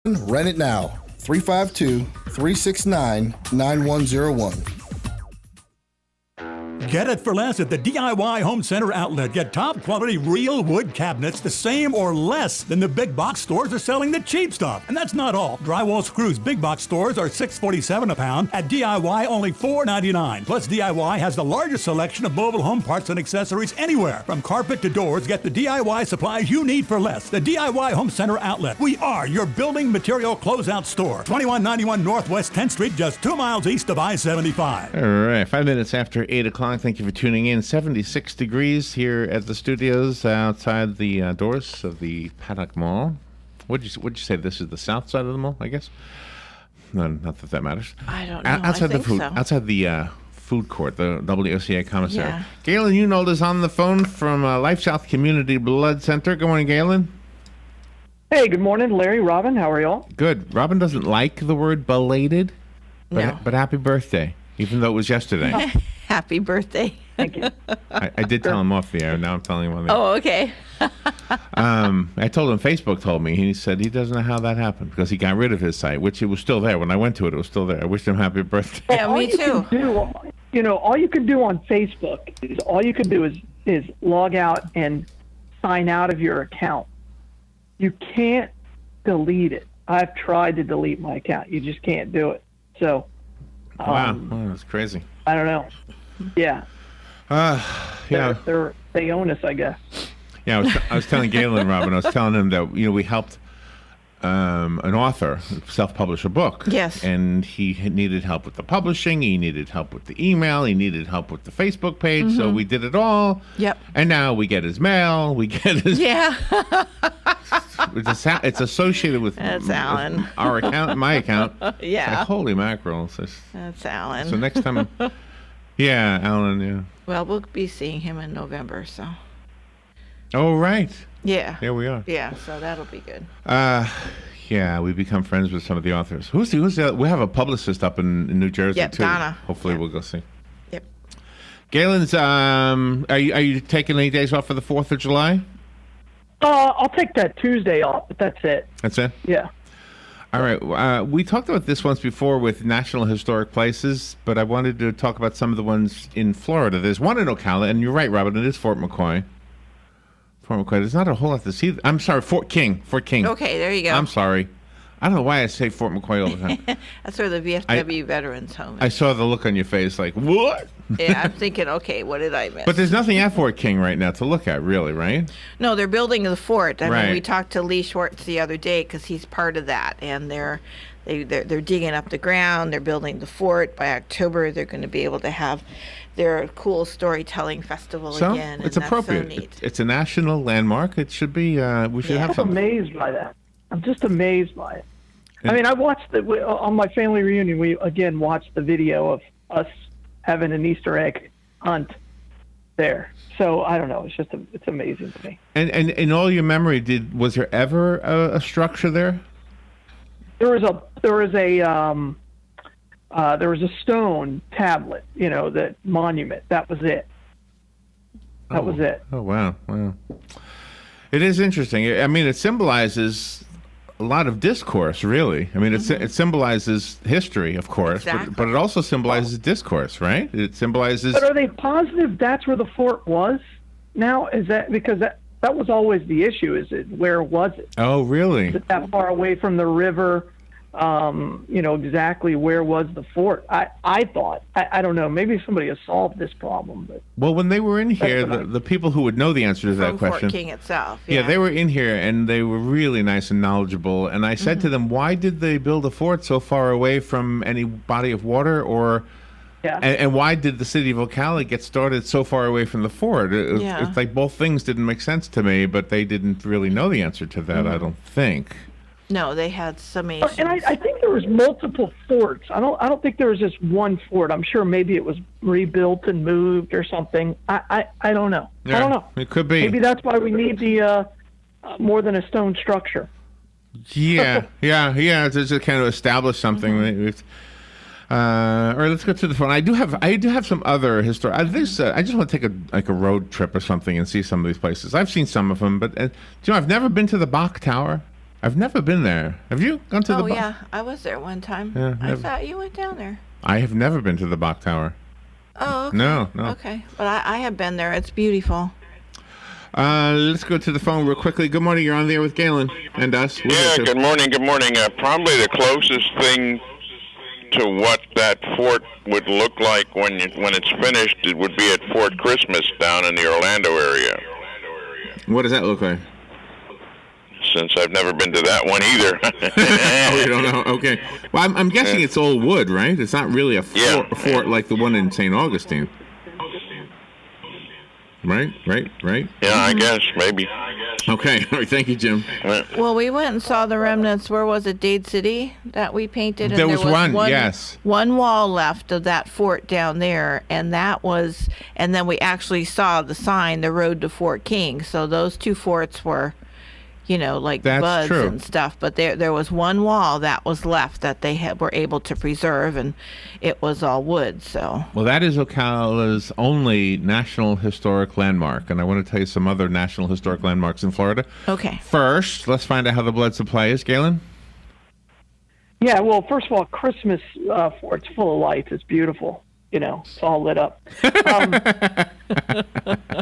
Rent it now. 352-369-9101. Get it for less at the DIY Home Center outlet. Get top quality real wood cabinets the same or less than the big box stores are selling the cheap stuff. And that's not all. Drywall screws big box stores are $6.47 a pound. At DIY, only $4.99. Plus, DIY has the largest selection of mobile home parts and accessories anywhere. From carpet to doors, get the DIY supplies you need for less. The DIY Home Center outlet. We are your building material closeout store. 2191 Northwest 10th Street, just 2 miles east of I-75. All right, 5 minutes after 8 o'clock. Thank you for tuning in. 76 degrees here at the studios outside the doors of the Paddock Mall. What'd you say? This is the south side of the mall, I guess? No, not that that matters. I don't know. Outside I think the food, so. outside the food court, the WOCA commissary. Yeah. Galen Unold is on the phone from LifeSouth Community Blood Center. Good morning, Galen. Hey, good morning, Larry, Robin. How are y'all? Good. Robin doesn't like the word belated, but happy birthday, even though it was yesterday. Happy birthday. Thank you. I did tell him off the air. Now I'm telling him on the air. Oh, okay. I told him, Facebook told me. He said he doesn't know how that happened because he got rid of his site, which it was still there. When I went to it, it was still there. I wished him happy birthday. Yeah, me too. All you can do on Facebook is log out and sign out of your account. You can't delete it. I've tried to delete my account. You just can't do it. So, Wow, that's crazy. I don't know. Yeah. Yeah. They own us, I guess. Yeah, I was telling Galen, Robin, I was telling him that we helped an author self-publish a book. Yes. And he needed help with the publishing. He needed help with the email. He needed help with the Facebook page. Mm-hmm. So we did it all. Yep. And now we get his mail. We get his. Yeah. It's associated with, That's Alan. with our account, my account. Yeah. It's like, holy mackerel. That's Alan. So next time, yeah, Alan, yeah. Well, we'll be seeing him in November, so. Oh, right. Yeah. There we are. Yeah, so that'll be good. Yeah, we become friends with some of the authors. Who's the we have a publicist up in New Jersey, Yep, too. Donna. Hopefully Yep. we'll go see. Yep. Galen's, are you taking any days off for the 4th of July? I'll take that Tuesday off, but that's it. That's it? Yeah. All right. We talked about this once before with National Historic Places, but I wanted to talk about some of the ones in Florida. There's one in Ocala, and you're right, Robin, it is Fort McCoy. Fort McCoy. There's not a whole lot to see. I'm sorry, Fort King. Fort King. Okay, there you go. I'm sorry. I don't know why I say Fort McCoy all the time. That's where the VFW Veterans Home I is. saw the look on your face like, what? Yeah, I'm thinking, okay, what did I miss? But there's nothing at Fort King right now to look at, really, right? No, they're building the fort. I Right. mean, we talked to Lee Schwartz the other day because he's part of that, and they're digging up the ground. They're building the fort. By October, they're going to be able to have their cool storytelling festival So again. it's and appropriate. That's so neat. It's a national landmark. It should be. We should Yeah. have I'm something. amazed by that. I'm just amazed by it. I mean, I watched on my family reunion. We again watched the video of us having an Easter egg hunt there. So I don't know. It's amazing to me. And in all your memory, was there ever a structure there? There was a stone tablet. That monument. That was it. That was it. Oh wow. It is interesting. I mean, it symbolizes a lot of discourse, really. I mean, it symbolizes history, of course, Exactly. but it also symbolizes discourse, right? It symbolizes. But are they positive that's where the fort was? Now is that because that was always the issue? Is it where was it? Oh, really? Is it that far away from the river? Exactly where was the fort? I thought I don't know. Maybe somebody has solved this problem, but Well, when they were in here, what the people who would know the answer to that From question. Fort King itself. Yeah, they were in here, and they were really nice and knowledgeable. And I said to them, why did they build a fort so far away from any body of water? yeah. And why did the city of Ocala get started so far away from the fort? Yeah. It's like both things didn't make sense to me, but they didn't really know the answer to that, I don't think. No, they had summations. And I think there was multiple forts. I don't think there was just one fort. I'm sure maybe it was rebuilt and moved or something. I don't know. I don't know. It could be. Maybe that's why we need the more than a stone structure. Yeah. To just kind of establish something. All right, let's go to the phone. I do have some other historic. I just want to take a road trip or something and see some of these places. I've seen some of them, but I've never been to the Bach Tower. I've never been there. Have you gone to the? Oh yeah, I was there one time. Yeah, I never. thought you went down there. I have never been to the Bok Tower. Oh, okay. No. Okay, but I have been there. It's beautiful. Let's go to the phone real quickly. Good morning. You're on there with Galen and us. We're Yeah, here too. good morning. Probably the closest thing to what that fort would look like when it's finished, it would be at Fort Christmas down in the Orlando area. What does that look like? Since I've never been to that one either. Oh, you don't know? Okay. Well, I'm guessing it's all wood, right? It's not really a fort like the one in St. Augustine. Right? Yeah, I guess, maybe. Okay. All right. Thank you, Jim. Well, we went and saw the remnants. Where was it? Dade City that we painted. And There was one, yes. One wall left of that fort down there, and then we actually saw the sign, the road to Fort King. So those two forts were, like That's buds true. and stuff. But there was one wall that was left that they were able to preserve, and it was all wood. So. Well, that is Ocala's only National Historic Landmark, and I want to tell you some other National Historic Landmarks in Florida. Okay. First, let's find out how the blood supply is, Galen. Yeah, well, first of all, Christmas fort's full of lights. It's beautiful. It's all lit up.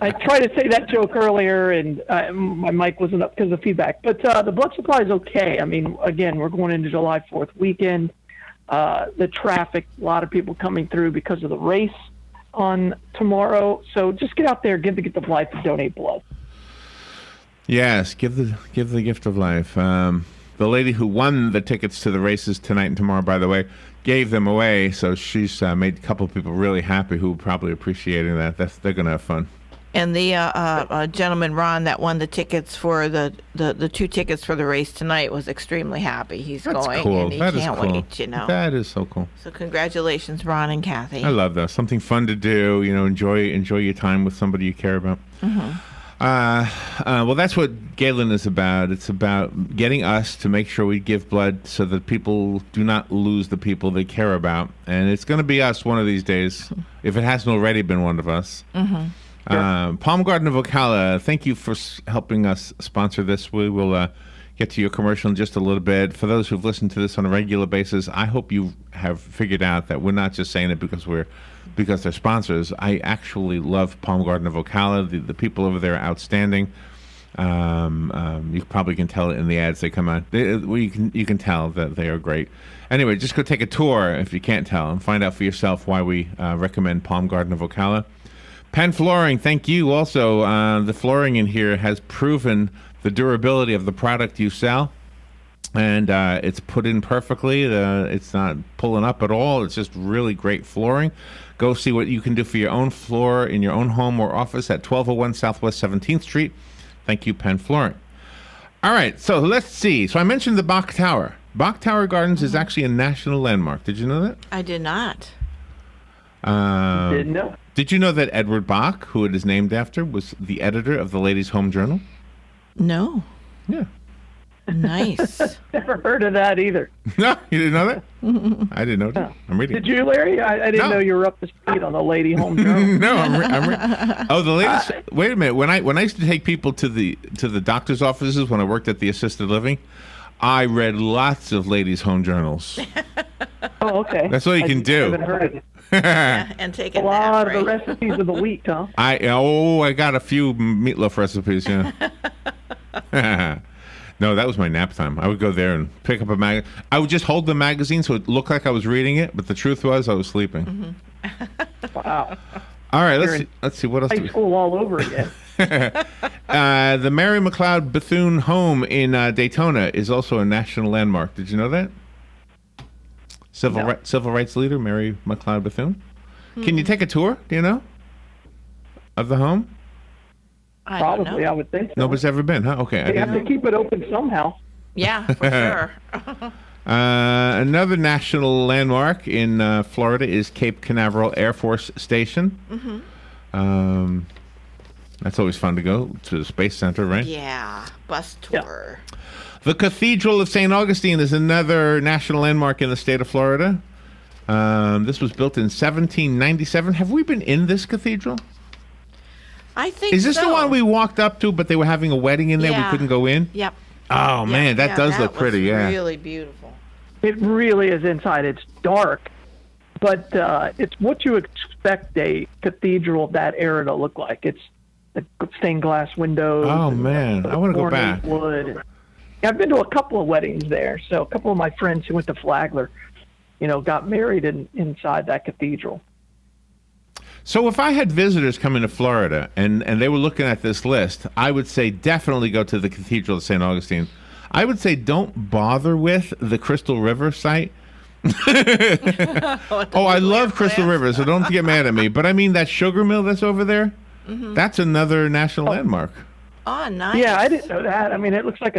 I tried to say that joke earlier, and my mic wasn't up because of feedback. But the blood supply is okay. I mean, again, we're going into July 4th weekend. The traffic, a lot of people coming through because of the race on tomorrow. So just get out there, give the gift of life, and donate blood. Yes, give the gift of life. The lady who won the tickets to the races tonight and tomorrow, by the way, gave them away. So she's made a couple of people really happy who are probably appreciating that. They're going to have fun. And the gentleman, Ron, that won the tickets for the 2 tickets for the race tonight was extremely happy. He's That's going, cool. and he That is can't cool. wait, That is so cool. So congratulations, Ron and Kathy. I love that. Something fun to do. Enjoy your time with somebody you care about. Mm-hmm. Well, that's what Galen is about. It's about getting us to make sure we give blood so that people do not lose the people they care about. And it's going to be us one of these days, if it hasn't already been one of us. Mm-hmm. Palm Garden of Ocala, thank you for helping us sponsor this. We will get to your commercial in just a little bit. For those who've listened to this on a regular basis, I hope you have figured out that we're not just saying it because they're sponsors. I actually love Palm Garden of Ocala. The people over there are outstanding. You probably can tell it in the ads they come out. You can tell that they are great. Anyway, just go take a tour if you can't tell and find out for yourself why we recommend Palm Garden of Ocala. Penn Flooring, thank you. Also, the flooring in here has proven the durability of the product you sell. And it's put in perfectly. It's not pulling up at all. It's just really great flooring. Go see what you can do for your own floor in your own home or office at 1201 Southwest 17th Street. Thank you, Penn Flooring. All right, so let's see. So I mentioned the Bok Tower. Bok Tower Gardens is actually a national landmark. Did you know that? I did not. Didn't know. Did you know that Edward Bok, who it is named after, was the editor of the Ladies' Home Journal? No. Yeah. Nice. Never heard of that either. No, you didn't know that? I didn't know that. I'm reading. Did you, Larry? I didn't No. know you were up to speed on the Lady Home Journal. No, oh, the latest. Wait a minute. When I used to take people to the doctor's offices when I worked at the assisted living, I read lots of ladies' home journals. Oh, okay. That's all you can do. I haven't heard of it. Yeah, and take A a lot nap, of the right? recipes of the week, huh? I got a few meatloaf recipes. Yeah. No, that was my nap time. I would go there and pick up a mag. I would just hold the magazine so it looked like I was reading it, but the truth was I was sleeping. Wow. All right, You're let's see what else. High school all over again. The Mary McLeod Bethune home in Daytona is also a national landmark. Did you know that? Civil rights leader Mary McLeod Bethune. Can you take a tour? Do you know of the home? I don't Probably, know. I would think so. Nobody's ever been, huh? Okay. They have to keep it open somehow. Yeah, for sure. Another national landmark in Florida is Cape Canaveral Air Force Station. Mm-hmm. That's always fun to go to the Space Center, right? Yeah, bus tour. The Cathedral of St. Augustine is another national landmark in the state of Florida. This was built in 1797. Have we been in this cathedral? I think Is this so. the one we walked up to, but they were having a wedding in there? Yeah. We couldn't go in? Yep. Oh man, that does look pretty. Yeah. Really beautiful. It really is inside. It's dark, but it's what you expect a cathedral of that era to look like. It's the stained glass windows. Oh man, I want to go ornate back. Wood. Yeah, I've been to a couple of weddings there. So a couple of my friends who went to Flagler, got married inside that cathedral. So if I had visitors coming to Florida and they were looking at this list, I would say definitely go to the Cathedral of St. Augustine. I would say don't bother with the Crystal River site. I love Crystal River, so don't get mad at me. But I mean that sugar mill that's over there, that's another national landmark. Oh, nice. Yeah, I didn't know that. I mean, it looks like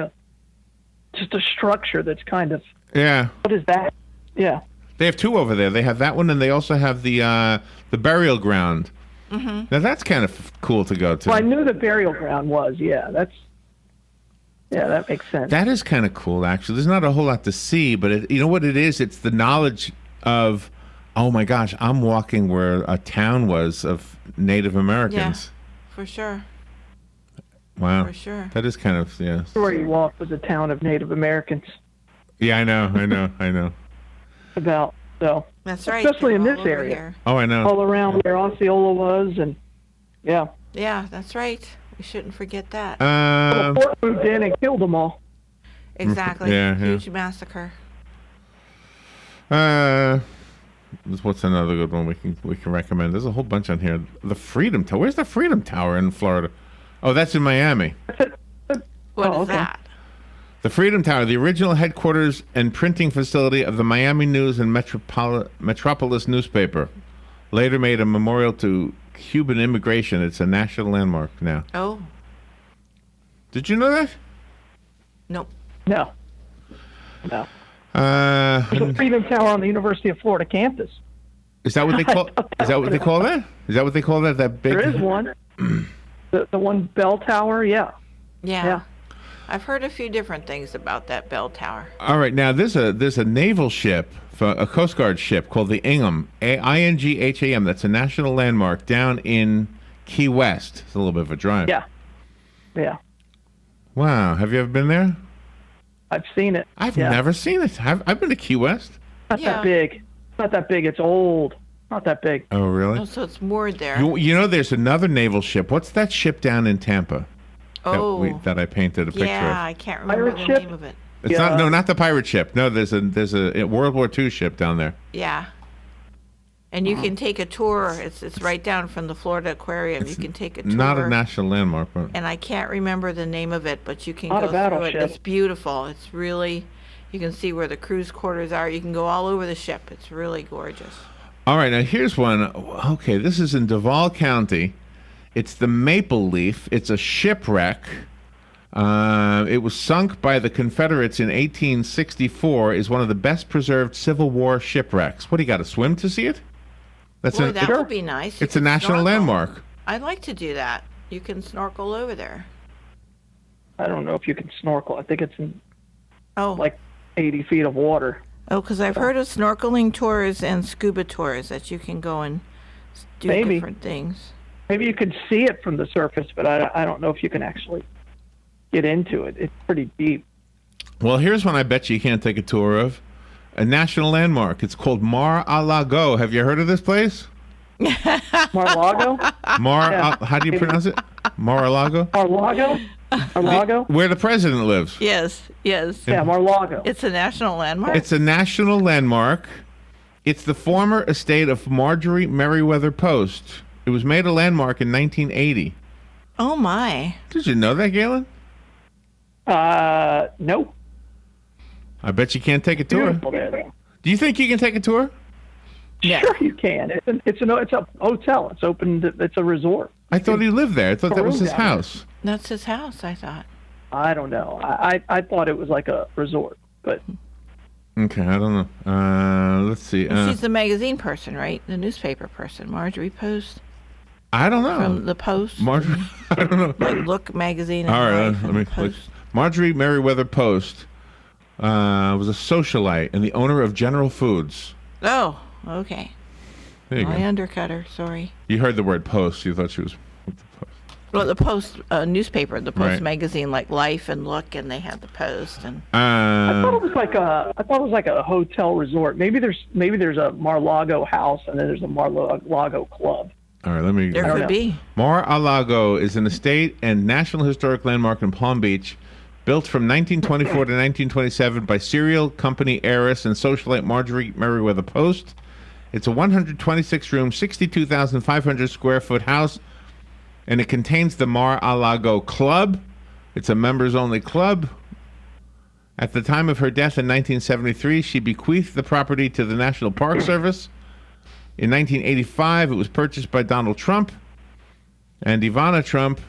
just a structure that's kind of. Yeah. What is that? Yeah. They have two over there. They have that one, and they also have the burial ground. Now that's kind of cool to go to. Well, I knew the burial ground was. Yeah, that makes sense. That is kind of cool, actually. There's not a whole lot to see, but you know what it is? It's the knowledge of, oh my gosh, I'm walking where a town was of Native Americans. Yeah, for sure. Wow. For sure. That is kind of, yeah. Where you walk was a town of Native Americans. Yeah, I know. About so. That's right. Especially in they're this all over area. here. Oh, I know. All around where Osceola was, and yeah. Yeah, that's right. We shouldn't forget that. Well, Fort moved in and killed them all. Exactly. yeah. Huge massacre. What's another good one we can recommend? There's a whole bunch on here. The Freedom Tower. Where's the Freedom Tower in Florida? Oh, that's in Miami. What is okay. that? The Freedom Tower, the original headquarters and printing facility of the Miami News and Metropolis newspaper, later made a memorial to Cuban immigration. It's a national landmark now. Oh, Did you know that? nope. No. There's a Freedom Tower on the University of Florida campus. Is that what they call? Is that what they call that? Is that what they call that? That big? There is one. the one bell tower. Yeah. Yeah. I've heard a few different things about that bell tower. All right, now there's a naval ship, a Coast Guard ship called the Ingham, Ingham. That's a national landmark down in Key West. It's a little bit of a drive. Yeah. Wow, have you ever been there? I've seen it. I've never seen it. I've been to Key West. Not that big. It's not that big. It's old. Not that big. Oh, really? Oh, so it's moored there. You know, there's another naval ship. What's that ship down in Tampa? Oh. That I painted a picture of. Yeah, I can't remember the Pirate name of it. It's not the pirate ship. No, there's a World War II ship down there. Yeah. And you can take a tour. It's right down from the Florida Aquarium. You can take a tour. Not a national landmark, but And I can't remember the name of it, but you can Not a go through it. battleship. It's beautiful. It's really, you can see where the cruise quarters are. You can go all over the ship. It's really gorgeous. all right. Now here's one. Okay, this is in Duval County. It's the Maple Leaf. It's a shipwreck. It was sunk by the Confederates in 1864. Is one of the best preserved Civil War shipwrecks. What do you got to swim to see it? That would be nice. You It's a can national snorkel. landmark. I'd like to do that. You can snorkel over there. I don't know if you can snorkel. I think it's in Oh, like 80 feet of water. because I've heard of snorkeling tours and scuba tours that you can go and do Maybe. different things. Maybe you can see it from the surface, but I don't know if you can actually get into it. It's pretty deep. Well, here's one I bet you can't take a tour of. A national landmark. It's called Mar-a-Lago. Have you heard of this place? Mar-a-Lago? How do you pronounce it? Mar-a-Lago? Mar-a-Lago? Mar-a-Lago? Where the president lives. Yes. Yeah, Mar-a-Lago. It's a national landmark. It's a national landmark. It's the former estate of Marjorie Merriweather Post. It was made a landmark in 1980. Oh my. Did you know that, Galen? Nope. I bet you can't take a tour. Beautiful there, though. Do you think you can take a tour? Yeah. Sure you can. It's a hotel. It's open. It's a resort. I thought he lived there. I thought that was his Room down there. house. That's his house, I thought. I don't know. I thought it was like a resort, but Okay, I don't know. Let's see. She's the magazine person, right? The newspaper person, Marjorie Post I don't know. from the Post. Marjorie. I don't know. Like Look magazine. And All right, Life let and me. Post. Marjorie Merriweather Post was a socialite and the owner of General Foods. Oh, okay. There you I go. undercut her. Sorry. You heard the word Post. You thought she was. With the Post. Well, the Post newspaper, the Post Right. magazine, like Life and Look, and they had the Post. And I thought it was like a hotel resort. Maybe there's a Mar-a-Lago house and then there's a Mar-a-Lago club. All right, let me. there could be. Mar-a-Lago is an estate and National Historic Landmark in Palm Beach, built from 1924 to 1927 by serial company heiress and socialite Marjorie Merriweather Post. It's a 126-room, 62,500 square foot house, and it contains the Mar-a-Lago Club. It's a members-only club. At the time of her death in 1973, she bequeathed the property to the National Park Service. In 1985, it was purchased by Donald Trump and Ivana Trump,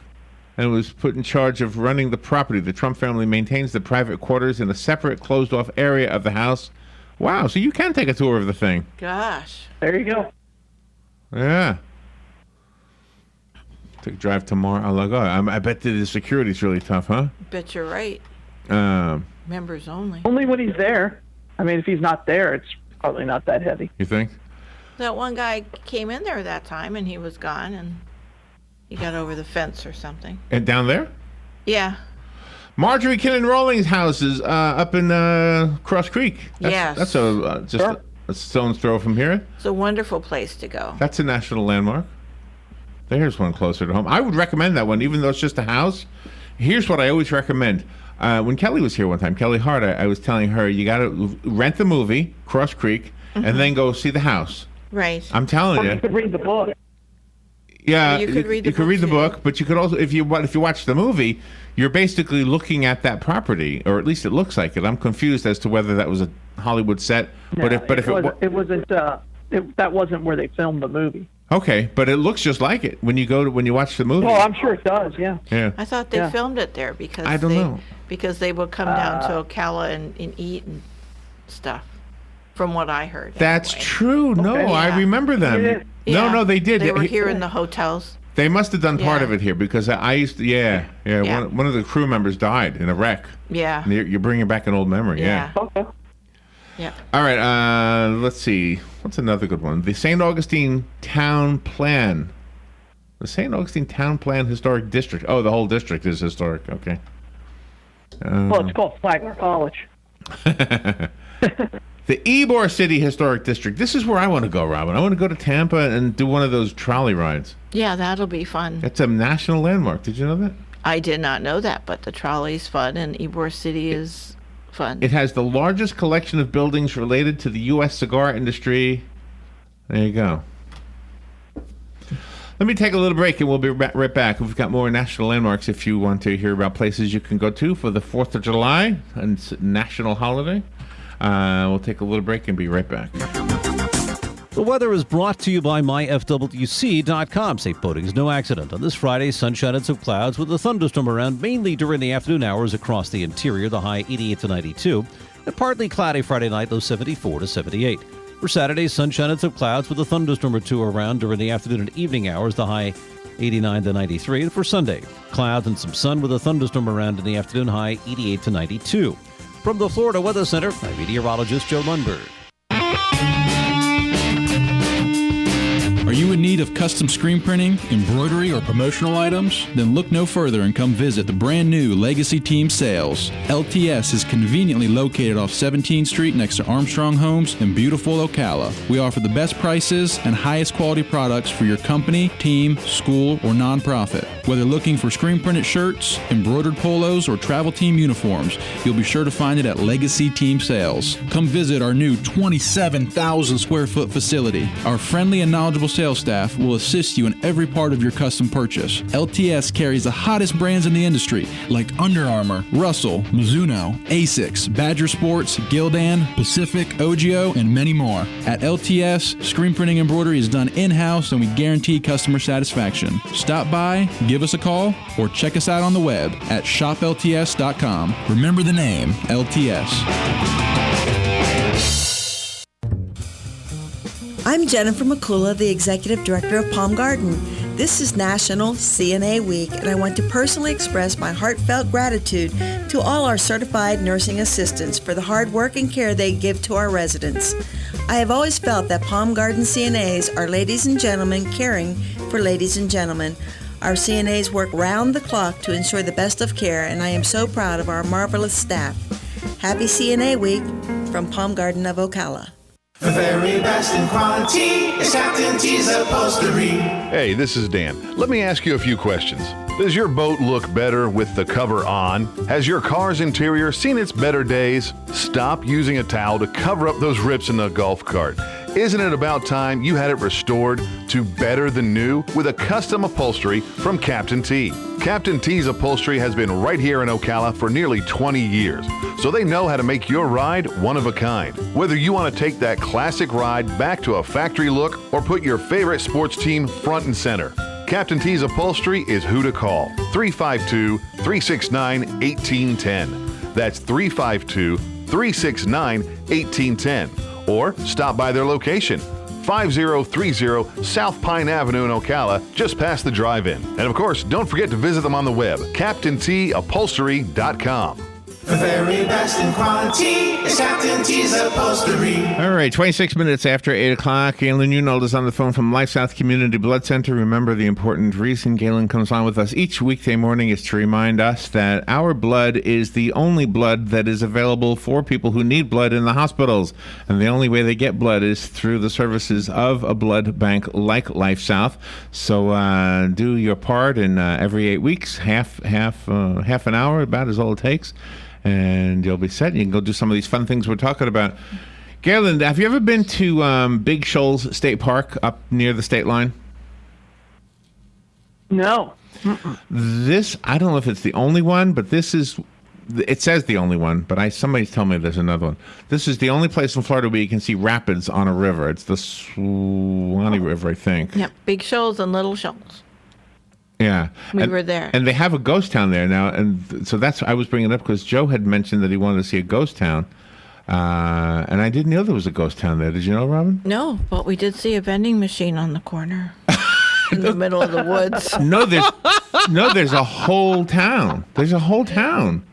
and was put in charge of running the property. The Trump family maintains the private quarters in a separate, closed-off area of the house. Wow, so you can take a tour of the thing. Gosh. There you go. Yeah. Take a drive to Mar-a-Lago. I bet the security's really tough, huh? Bet you're right. Members only. Only when he's there. I mean, if he's not there, it's probably not that heavy. You think? That one guy came in there that time, and he was gone, and he got over the fence or something. And down there? Yeah. Marjorie Kinnan Rawlings' house is up in Cross Creek. Yes. That's just a stone's throw from here. It's a wonderful place to go. That's a national landmark. There's one closer to home. I would recommend that one, even though it's just a house. Here's what I always recommend. When Kelly was here one time, Kelly Hart, I was telling her, you got to rent the movie, Cross Creek, and then go see the house. Right. I'm telling Or you. you could read the book. Yeah, You could read the you could read the book, book, but you could also, if you watch the movie, you're basically looking at that property, or at least it looks like it. I'm confused as to whether that was a Hollywood set, but if it wasn't, that wasn't where they filmed the movie. okay, but it looks just like it when you watch the movie. Oh, I'm sure it does. Yeah. Yeah. I thought they Yeah. filmed it there because I don't know. Because they would come down to Ocala and eat and stuff, from what I heard. That's anyway. true. No, Okay. I Yeah. remember them. Yeah. No, they did. They were here in the hotels. They must have done part Yeah. of it here because I used to. Yeah. Yeah. One of the crew members died in a wreck. Yeah. And you're bringing back an old memory. Yeah. Okay. Yeah. All right. Let's see. What's another good one? The St. Augustine Town Plan. The St. Augustine Town Plan Historic District. Oh, the whole district is historic. Okay. Well, it's called Flagler College. The Ybor City Historic District. This is where I want to go, Robin. I want to go to Tampa and do one of those trolley rides. Yeah, that'll be fun. It's a national landmark. Did you know that? I did not know that, but the trolley's fun, and Ybor City is fun. It has the largest collection of buildings related to the U.S. cigar industry. There you go. Let me take a little break and we'll be right back. We've got more national landmarks if you want to hear about places you can go to for the 4th of July, and it's a national holiday. We'll take a little break and be right back. The weather is brought to you by myfwc.com. Safe boating, no accident. On this Friday, sunshine and some clouds with a thunderstorm around mainly during the afternoon hours across the interior, the high 88 to 92. And partly cloudy Friday night, low 74 to 78. For Saturday, sunshine and some clouds with a thunderstorm or two around during the afternoon and evening hours, the high 89 to 93. And for Sunday, clouds and some sun with a thunderstorm around in the afternoon, high 88 to 92. From the Florida Weather Center, I'm meteorologist Joe Lundberg. Are you in need of custom screen printing, embroidery, or promotional items? Then look no further and come visit the brand new Legacy Team Sales. LTS is conveniently located off 17th Street next to Armstrong Homes in beautiful Ocala. We offer the best prices and highest quality products for your company, team, school, or nonprofit. Whether looking for screen printed shirts, embroidered polos, or travel team uniforms, you'll be sure to find it at Legacy Team Sales. Come visit our new 27,000 square foot facility. Our friendly and knowledgeable sales staff will assist you in every part of your custom purchase. LTS carries the hottest brands in the industry like Under Armour, Russell, Mizuno, Asics, Badger Sports, Gildan, Pacific, Ogio, and many more. At LTS, screen printing embroidery is done in-house and we guarantee customer satisfaction. Stop by, give us a call, or check us out on the web at shoplts.com. Remember the name, LTS. I'm Jennifer McCullough, the Executive Director of Palm Garden. This is National CNA Week, and I want to personally express my heartfelt gratitude to all our certified nursing assistants for the hard work and care they give to our residents. I have always felt that Palm Garden CNAs are ladies and gentlemen caring for ladies and gentlemen. Our CNAs work round the clock to ensure the best of care, and I am so proud of our marvelous staff. Happy CNA Week from Palm Garden of Ocala. The very best in quality is Captain T's Upholstery. Hey, this is Dan. Let me ask you a few questions. Does your boat look better with the cover on? Has your car's interior seen its better days? Stop using a towel to cover up those rips in the golf cart. Isn't it about time you had it restored to better than new with a custom upholstery from Captain T? Captain T's Upholstery has been right here in Ocala for nearly 20 years, so they know how to make your ride one of a kind. Whether you want to take that classic ride back to a factory look or put your favorite sports team front and center, Captain T's Upholstery is who to call. 352-369-1810. That's 352-369-1810. Or stop by their location, 5030 South Pine Avenue in Ocala, just past the drive-in. And of course, don't forget to visit them on the web, CaptainTUpholstery.com. The very best in quality is Captain T's Upholstery. All right, 26 minutes after 8 o'clock. Galen Unold is on the phone from LifeSouth Community Blood Center. Remember, the important reason Galen comes on with us each weekday morning is to remind us that our blood is the only blood that is available for people who need blood in the hospitals. And the only way they get blood is through the services of a blood bank like LifeSouth. So do your part, and every 8 weeks, half an hour, about is all it takes. And you'll be set. You can go do some of these fun things we're talking about. Galen, have you ever been to Big Shoals State Park up near the state line? No. This, I don't know if it's the only one, but this is, it says the only one, but somebody's telling me there's another one. This is the only place in Florida where you can see rapids on a river. It's the Suwannee River, I think. Yep, Big Shoals and Little Shoals. Yeah. We were there. And they have a ghost town there now. And so I was bringing it up because Joe had mentioned that he wanted to see a ghost town. And I didn't know there was a ghost town there. Did you know, Robin? No, but we did see a vending machine on the corner in the middle of the woods. No, there's a whole town. There's a whole town.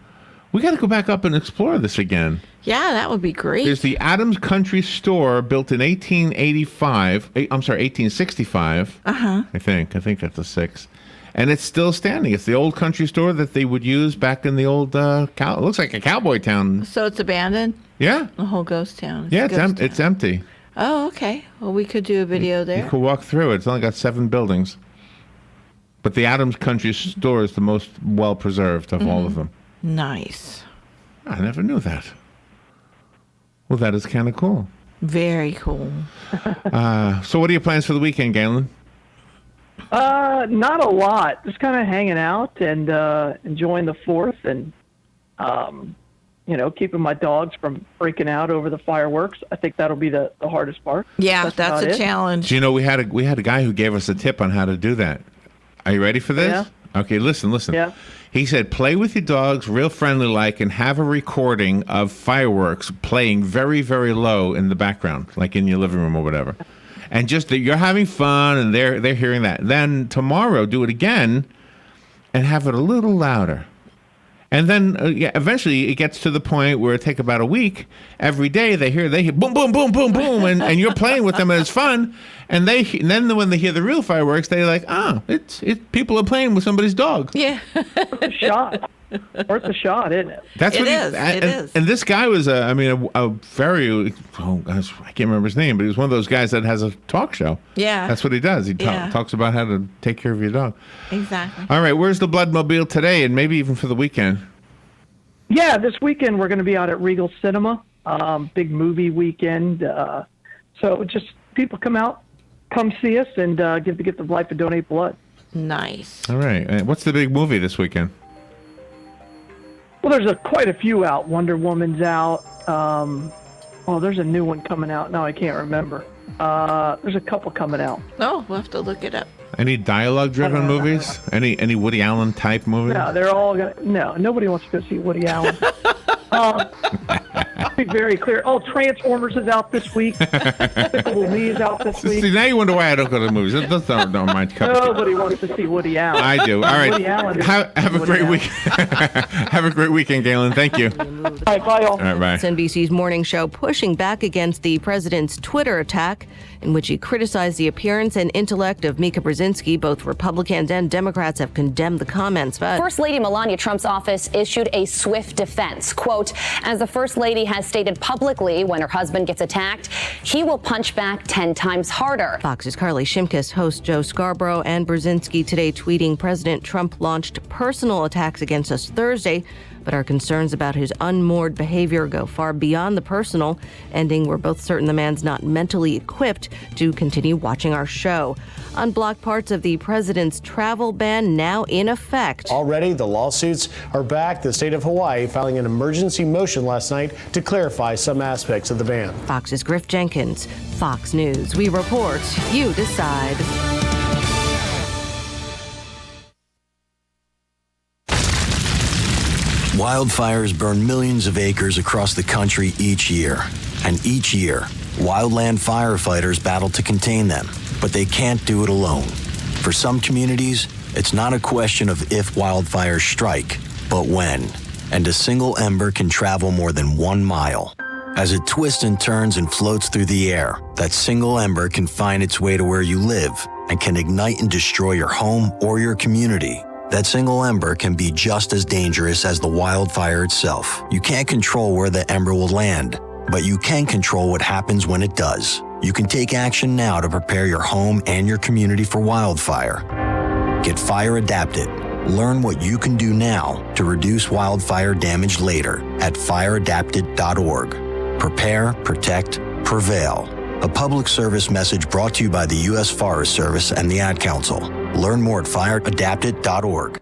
We got to go back up and explore this again. Yeah, that would be great. There's the Adams Country Store, built in 1865. Uh-huh. I think that's a 6. And it's still standing. It's the old country store that they would use back in the old, it looks like a cowboy town. So it's abandoned? Yeah. The whole ghost town. Yeah, it's empty. Oh, okay. Well, we could do a video there. You could walk through it. It's only got 7 buildings. But the Adams Country Store is the most well-preserved of all of them. Nice. I never knew that. Well, that is kind of cool. Very cool. So what are your plans for the weekend, Galen? Not a lot. Just kind of hanging out and enjoying the 4th and, keeping my dogs from freaking out over the fireworks. I think that'll be the hardest part. Yeah, that's a challenge. Do you know we had a guy who gave us a tip on how to do that. Are you ready for this? Yeah. Okay, listen. Yeah. He said, play with your dogs real friendly like and have a recording of fireworks playing very, very low in the background, like in your living room or whatever. And just that you're having fun and they're hearing that. Then tomorrow, do it again and have it a little louder. And then eventually it gets to the point where it take about a week. Every day they hear boom, boom, boom, boom, boom, and you're playing with them and it's fun. And then when they hear the real fireworks, they're like, it's people are playing with somebody's dog. Yeah. Worth a shot. Worth a shot, isn't it? That's it what is. It is. And this guy was I very, I can't remember his name, but he was one of those guys that has a talk show. Yeah. That's what he does. He talks about how to take care of your dog. Exactly. All right, where's the Bloodmobile today and maybe even for the weekend? Yeah, this weekend we're going to be out at Regal Cinema, big movie weekend. So just people come see us and give the gift of life and donate blood. Nice. All right. What's the big movie this weekend? Well, there's quite a few out. Wonder Woman's out. There's a new one coming out. No, I can't remember. There's a couple coming out. Oh, we'll have to look it up. Any dialogue-driven movies? Any Woody Allen type movies? No, they're all gonna. No, nobody wants to go see Woody Allen. be very clear. Oh, Transformers is out this week. Despicable Me is out this week. See, now you wonder why I don't go to the movies. That's not my cup of tea. Nobody wants to see Woody Allen. I do. All right. Woody Allen is Have a Woody great Allen. week. Have a great weekend, Galen. Thank you. All right, bye, all. All right, bye. NBC's morning show pushing back against the president's Twitter attack, in which he criticized the appearance and intellect of Mika Brzezinski. Both Republicans and Democrats have condemned the comments. But First Lady Melania Trump's office issued a swift defense. Quote, as the First Lady has stated publicly, when her husband gets attacked, he will punch back 10 times harder. Fox's Carly Shimkus, host Joe Scarborough, and Brzezinski today tweeting President Trump launched personal attacks against us Thursday, but our concerns about his unmoored behavior go far beyond the personal, ending we're both certain the man's not mentally equipped to continue watching our show. Unblocked parts of the president's travel ban now in effect. Already, the lawsuits are back. The state of Hawaii filing an emergency motion last night to clarify some aspects of the ban. Fox's Griff Jenkins, Fox News. We report, you decide. Wildfires burn millions of acres across the country each year. And each year, wildland firefighters battle to contain them, but they can't do it alone. For some communities, it's not a question of if wildfires strike, but when. And a single ember can travel more than 1 mile. As it twists and turns and floats through the air, that single ember can find its way to where you live and can ignite and destroy your home or your community. That single ember can be just as dangerous as the wildfire itself. You can't control where the ember will land, but you can control what happens when it does. You can take action now to prepare your home and your community for wildfire. Get fire adapted. Learn what you can do now to reduce wildfire damage later at fireadapted.org. Prepare, protect, prevail. A public service message brought to you by the U.S. Forest Service and the Ad Council. Learn more at fireadapted.org.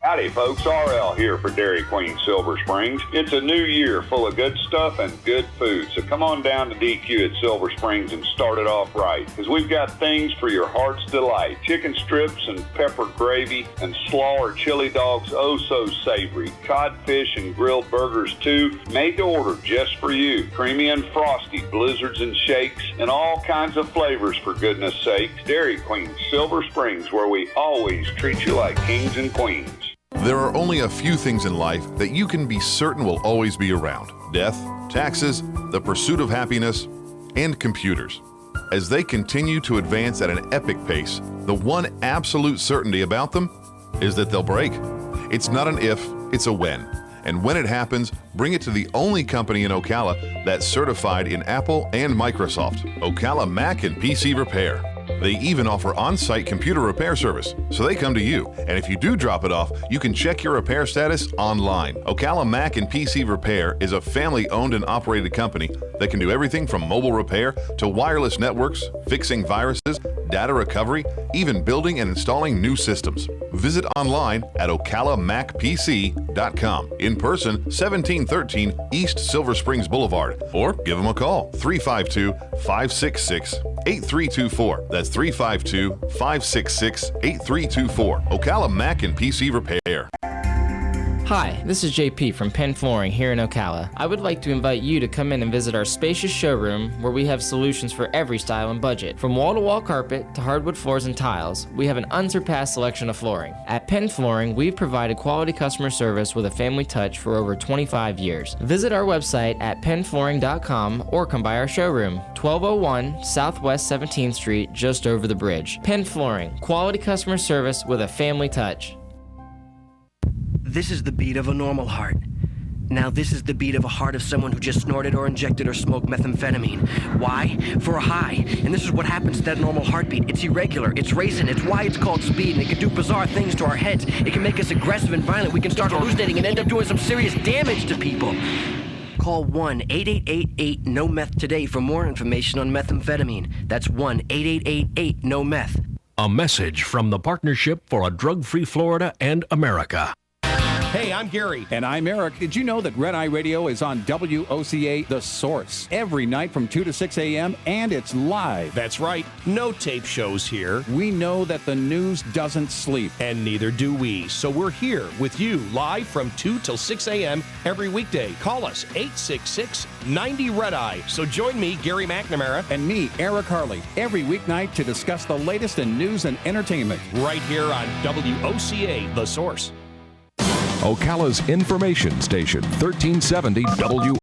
Howdy folks, RL here for Dairy Queen Silver Springs. It's a new year full of good stuff and good food, so come on down to DQ at Silver Springs and start it off right, because we've got things for your heart's delight. Chicken strips and pepper gravy and slaw or chili dogs, oh so savory. Codfish and grilled burgers too, made to order just for you. Creamy and frosty, blizzards and shakes, and all kinds of flavors for goodness sakes. Dairy Queen Silver Springs, where we always treat you like kings and queens. There are only a few things in life that you can be certain will always be around: death, taxes, the pursuit of happiness, and computers. As they continue to advance at an epic pace, the one absolute certainty about them is that they'll break. It's not an if, it's a when. And when it happens, bring it to the only company in Ocala that's certified in Apple and Microsoft, Ocala Mac and PC Repair. They even offer on-site computer repair service, so they come to you. And if you do drop it off, you can check your repair status online. Ocala Mac and PC Repair is a family-owned and operated company that can do everything from mobile repair to wireless networks, fixing viruses, data recovery, even building and installing new systems. Visit online at ocalamacpc.com. In person, 1713 East Silver Springs Boulevard, or give them a call, 352-566-8324. That's 352-566-8324. Ocala Mac and PC Repair. Hi, this is JP from Penn Flooring here in Ocala. I would like to invite you to come in and visit our spacious showroom where we have solutions for every style and budget. From wall-to-wall carpet to hardwood floors and tiles, we have an unsurpassed selection of flooring. At Penn Flooring, we've provided quality customer service with a family touch for over 25 years. Visit our website at pennflooring.com or come by our showroom, 1201 Southwest 17th Street, just over the bridge. Penn Flooring, quality customer service with a family touch. This is the beat of a normal heart. Now this is the beat of a heart of someone who just snorted or injected or smoked methamphetamine. Why? For a high. And this is what happens to that normal heartbeat. It's irregular, it's racing, it's why it's called speed, and it can do bizarre things to our heads. It can make us aggressive and violent. We can start hallucinating and end up doing some serious damage to people. Call 1-888-8-NO-METH today for more information on methamphetamine. That's 1-888-8-NO-METH. A message from the Partnership for a Drug-Free Florida and America. Hey, I'm Gary. And I'm Eric. Did you know that Red Eye Radio is on WOCA The Source every night from 2 to 6 a.m. and it's live? That's right. No tape shows here. We know that the news doesn't sleep. And neither do we. So we're here with you live from 2 till 6 a.m. every weekday. Call us 866-90-RED-EYE. So join me, Gary McNamara. And me, Eric Harley, every weeknight to discuss the latest in news and entertainment. Right here on WOCA The Source. Ocala's information station, 1370 W.